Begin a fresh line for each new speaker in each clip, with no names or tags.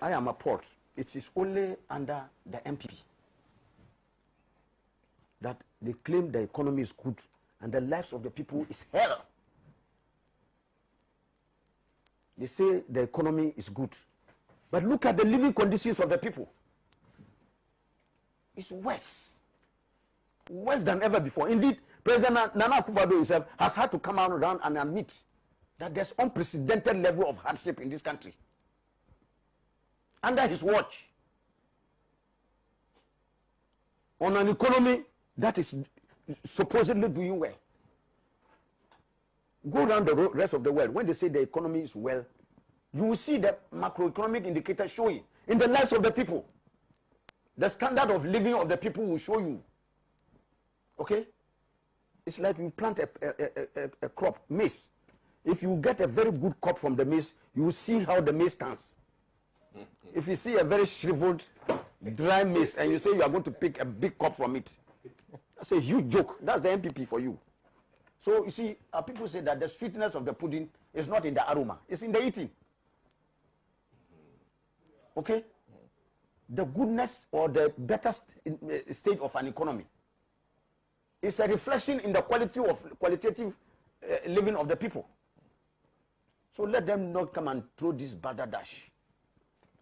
I am appalled. It is only under the MPP that they claim the economy is good and the lives of the people is hell. They say the economy is good. But look at the living conditions of the people. It's worse. Worse than ever before. Indeed, President Nana Akufo-Addo himself has had to come around and admit that there's unprecedented level of hardship in this country. Under his watch. On an economy that is supposedly doing well. Go around the rest of the world. When they say the economy is well, you will see the macroeconomic indicators showing in the lives of the people. The standard of living of the people will show you. Okay? It's like you plant a crop, maize. If you get a very good crop from the maize, you will see how the maize stands. If you see a very shriveled, dry maize and you say you are going to pick a big crop from it, that's a huge joke. That's the MPP for you. So you see, people say that the sweetness of the pudding is not in the aroma, it's in the eating. Okay? The goodness or the better state of an economy is a reflection in the qualitative living of the people. So let them not come and throw this balderdash.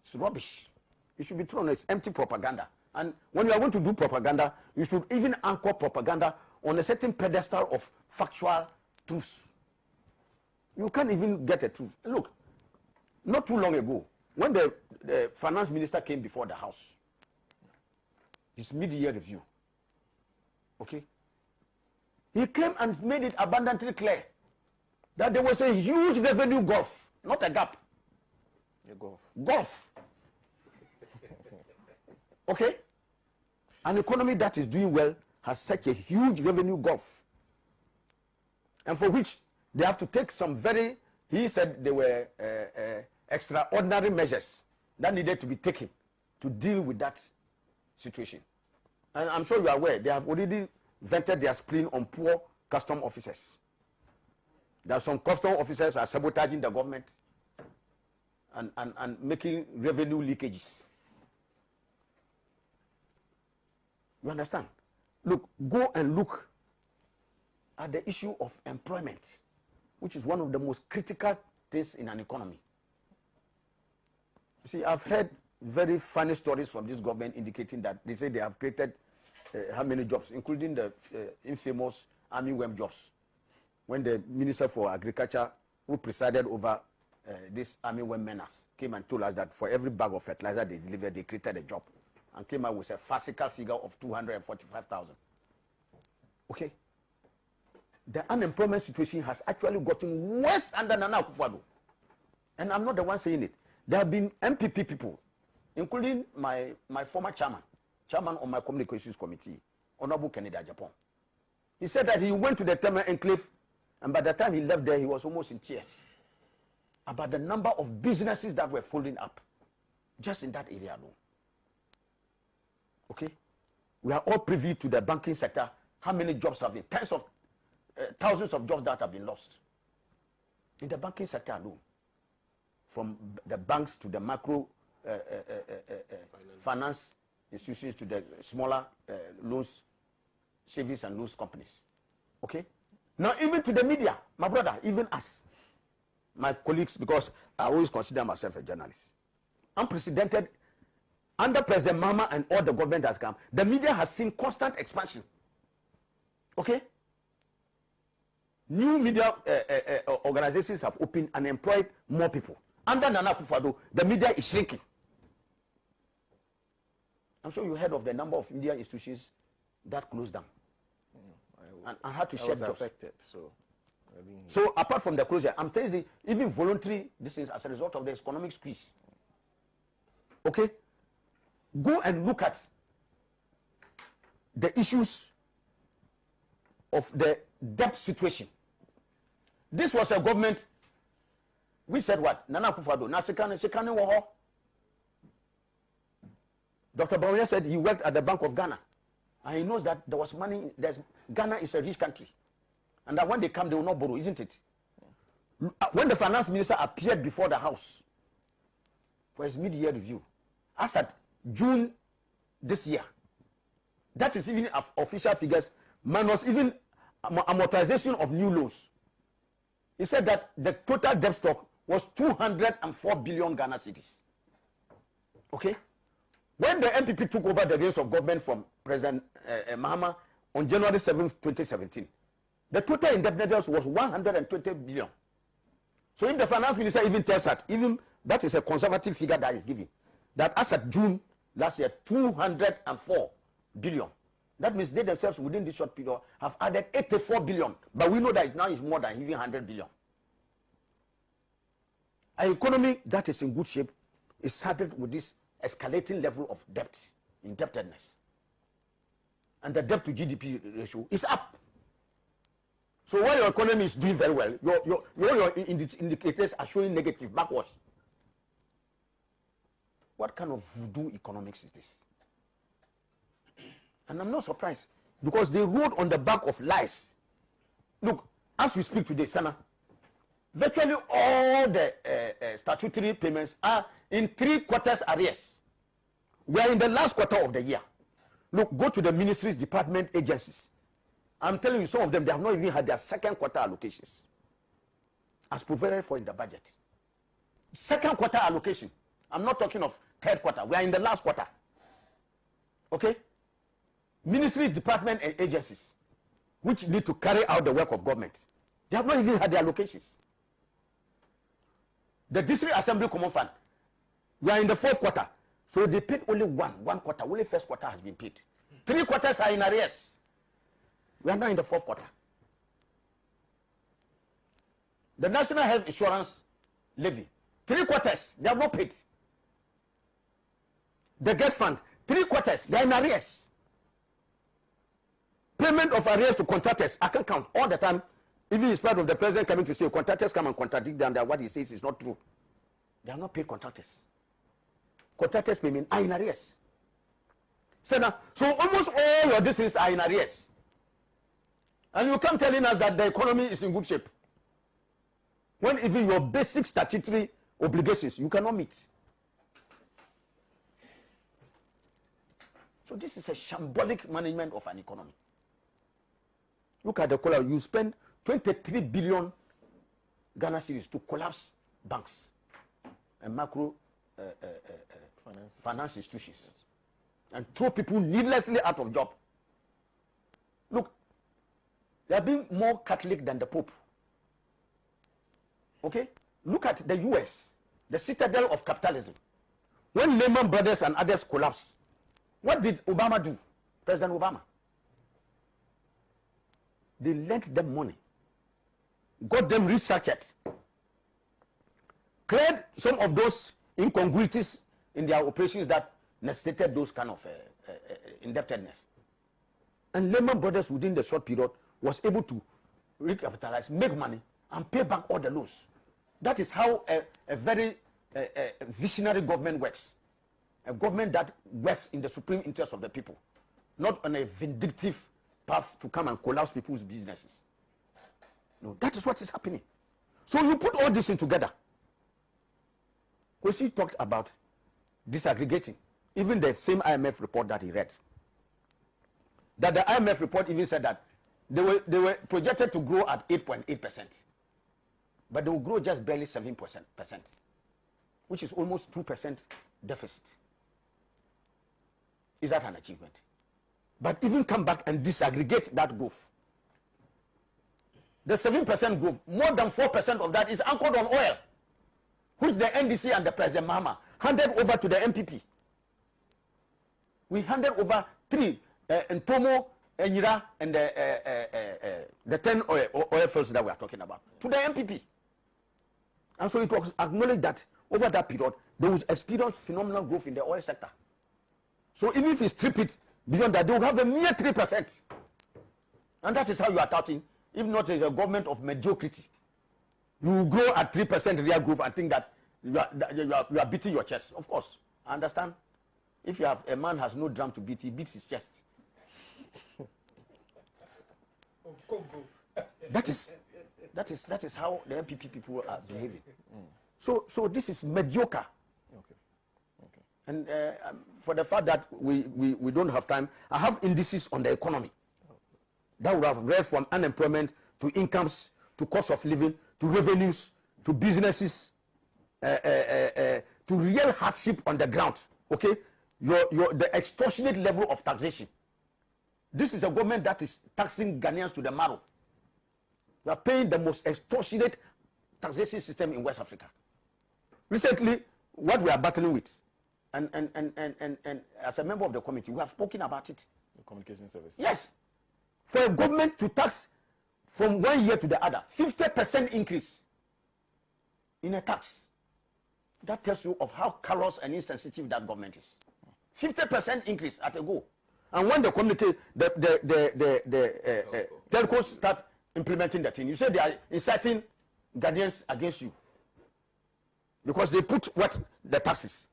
It's rubbish. It should be thrown. It's empty propaganda. And when you are going to do propaganda, you should even anchor propaganda on a certain pedestal of factual truths. You can't even get a truth. Look, not too long ago, when the finance minister came before the House, his mid-year review, okay, he came and made it abundantly clear that there was a huge revenue gulf, not a gap.
A gulf.
Gulf. Okay? An economy that is doing well has such a huge revenue gulf. And for which they have to take some very, he said there were extraordinary measures that needed to be taken to deal with that situation. And I'm sure you are aware, they have already vented their spleen on poor custom officers. There are some custom officers are sabotaging the government and making revenue leakages. You understand? Look, go and look at the issue of employment, which is one of the most critical things in an economy. You see, I've heard very funny stories from this government indicating that they say they have created how many jobs, including the infamous army worm jobs. When the Minister for Agriculture, who presided over this army worm menace, came and told us that for every bag of fertilizer they delivered, they created a job, and came out with a farcical figure of 245,000. Okay? The unemployment situation has actually gotten worse under Nana Akufo-Addo. And I'm not the one saying it. There have been MPP people, including my former chairman on my communications committee, Honorable Kennedy Japan. He said that he went to the Tema enclave, and by the time he left there, he was almost in tears about the number of businesses that were folding up just in that area alone. Okay? We are all privy to the banking sector, how many jobs have been, tens of thousands of jobs that have been lost in the banking sector alone, from the banks to the macro finance institutions to the smaller loans, savings and loans companies. Okay? Now even to the media, my brother, even us, my colleagues, because I always consider myself a journalist. Unprecedented, under President Mahama and all the government has come, the media has seen constant expansion. Okay? New media organizations have opened and employed more people. Under Nana Akufo-Addo, the media is shrinking. I'm sure you heard of the number of media institutions that closed down and had to shut jobs.
Affected,
so apart from the closure, I'm telling you, even voluntary, this is as a result of the economic squeeze. Okay? Go and look at the issues of the debt situation. This was a government, we said what? Nana Akufo-Addo, na sekane wo ho. Dr. Bawumia said he worked at the Bank of Ghana, and he knows that there was money. Ghana is a rich country, and that when they come, they will not borrow, isn't it? When the finance minister appeared before the House, for his mid-year review. As at June this year, that is even official figures, minus even amortization of new loans. He said that the total debt stock was 204 billion Ghana cedis. Okay? When the MPP took over the reins of government from President Mahama on January 7th, 2017, the total indebtedness was 120 billion. So if the finance minister even tells that, even that is a conservative figure that is given, that as at June last year, 204 billion. That means they themselves within this short period have added 84 billion. But we know that it now is more than even 100 billion. Our economy that is in good shape is saddled with this escalating level of debt, indebtedness. And the debt to GDP ratio is up. So while your economy is doing very well, your indicators are showing negative, backwards. What kind of voodoo economics is this? And I'm not surprised because they rode on the back of lies. Look, as we speak today, Sana, virtually all the statutory payments are in 3 quarters arrears. We are in the last quarter of the year. Look, go to the ministries, department, agencies. I'm telling you, some of them, they have not even had their second quarter allocations as provided for in the budget. Second quarter allocation. I'm not talking of third quarter. We are in the last quarter. Okay? Ministry, department, and agencies, which need to carry out the work of government, they have not even had their allocations. The district assembly common fund, we are in the 4th quarter, so they paid only one quarter. Only first quarter has been paid. 3 quarters are in arrears. We are now in the 4th quarter. The National Health Insurance Levy, 3 quarters, they have not paid. The Get Fund, 3 quarters, they are in arrears. Payment of arrears to contractors, I can count all the time. Even in spite of the president coming to say contractors come and contradict them that what he says is not true. They are not paid contractors. Contractors payment are in arrears. So almost all your districts are in arrears. And you come telling us that the economy is in good shape. When even your basic statutory obligations you cannot meet. So this is a shambolic management of an economy. Look at the collapse. You spend 23 billion Ghana cedis to collapse banks and macro finance institutions and throw people needlessly out of job. Look, they are being more Catholic than the Pope. Okay? Look at the US, the citadel of capitalism. When Lehman Brothers and others collapsed, what did Obama do? President Obama. They lent them money, got them restructured, cleared some of those incongruities in their operations that necessitated those kind of indebtedness. And Lehman Brothers, within the short period, was able to recapitalize, make money, and pay back all the loans. That is how a very visionary government works. A government that works in the supreme interest of the people, not on a vindictive path to come and collapse people's businesses. No, that is what is happening. So you put all this in together. Kwesi talked about disaggregating. Even the same IMF report that he read. That the IMF report even said that they were projected to grow at 8.8%. But they will grow just barely 7%, which is almost 2% deficit. Is that an achievement? But even come back and disaggregate that growth. The 7% growth, more than 4% of that is anchored on oil, which the NDC and the President Mahama handed over to the MPP. We handed over 3, Ntomo, Enyira, and the 10 oil fields that we are talking about, to the MPP. And so it was acknowledged that over that period, there was experienced phenomenal growth in the oil sector. So even if you strip it beyond that, they will have a mere 3%. And that is how you are touting, if not as a government of mediocrity. You grow at 3% real growth and think that you are beating your chest. Of course, I understand. If you have a man has no drum to beat, he beats his chest. That is how the MPP people are behaving. So this is mediocre. And for the fact that we don't have time, I have indices on the economy that would have ranged from unemployment to incomes to cost of living to revenues to businesses to real hardship on the ground. Okay, the extortionate level of taxation. This is a government that is taxing Ghanaians to the marrow. We are paying the most extortionate taxation system in West Africa. Recently, what we are battling with, and as a member of the committee, we have spoken about it.
The communication service.
Yes. For a government to tax from one year to the other, 50% increase in a tax. That tells you of how callous and insensitive that government is. 50% increase at a go. And when the telcos start implementing that thing, you say they are inciting Ghanaians against you. Because they put what the taxes.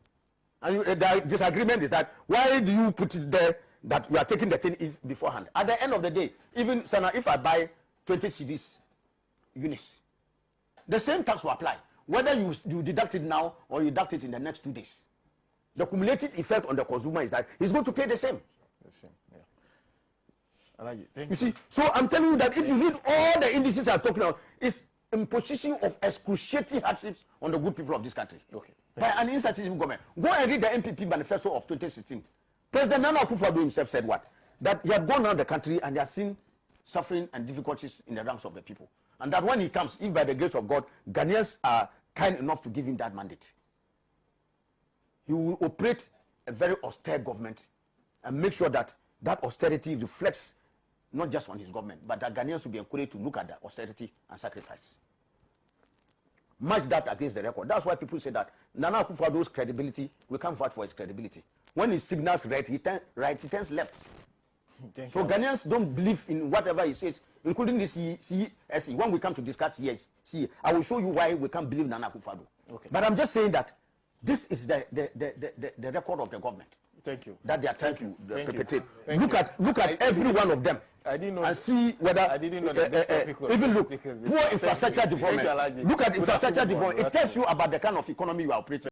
And the disagreement is that why do you put it there that you are taking the thing beforehand? At the end of the day, even Sana, if I buy 20 cedis units, the same tax will apply. Whether you deduct it now or you deduct it in the next 2 days. The cumulative effect on the consumer is that he's going to pay the same.
I like it.
You see, so I'm telling you that if you read all the indices I'm talking about, it's imposition of excruciating hardships on the good people of this country.
Okay.
By an insensitive government. Go and read the MPP manifesto of 2016. President Nana Akufo-Addo himself said what? That he had gone around the country and he has seen suffering and difficulties in the ranks of the people. And that when he comes, if by the grace of God, Ghanaians are kind enough to give him that mandate, he will operate a very austere government and make sure that that austerity reflects not just on his government, but that Ghanaians will be encouraged to look at the austerity and sacrifice. Match that against the record. That's why people say that Nana Akufo-Addo's credibility, we can't fight for his credibility. When he signals right, he turns left. So Ghanaians don't believe in whatever he says, including the CSE. When we come to discuss CSE, I will show you why we can't believe Nana Akufo-Addo.
Okay.
But I'm just saying that this is the record of the government.
Thank you.
That they are trying to perpetrate. Look at every one of them.
I didn't know.
And see whether
I didn't know that
even look poor infrastructure development. Look at infrastructure development. It tells you about the kind of economy you are operating.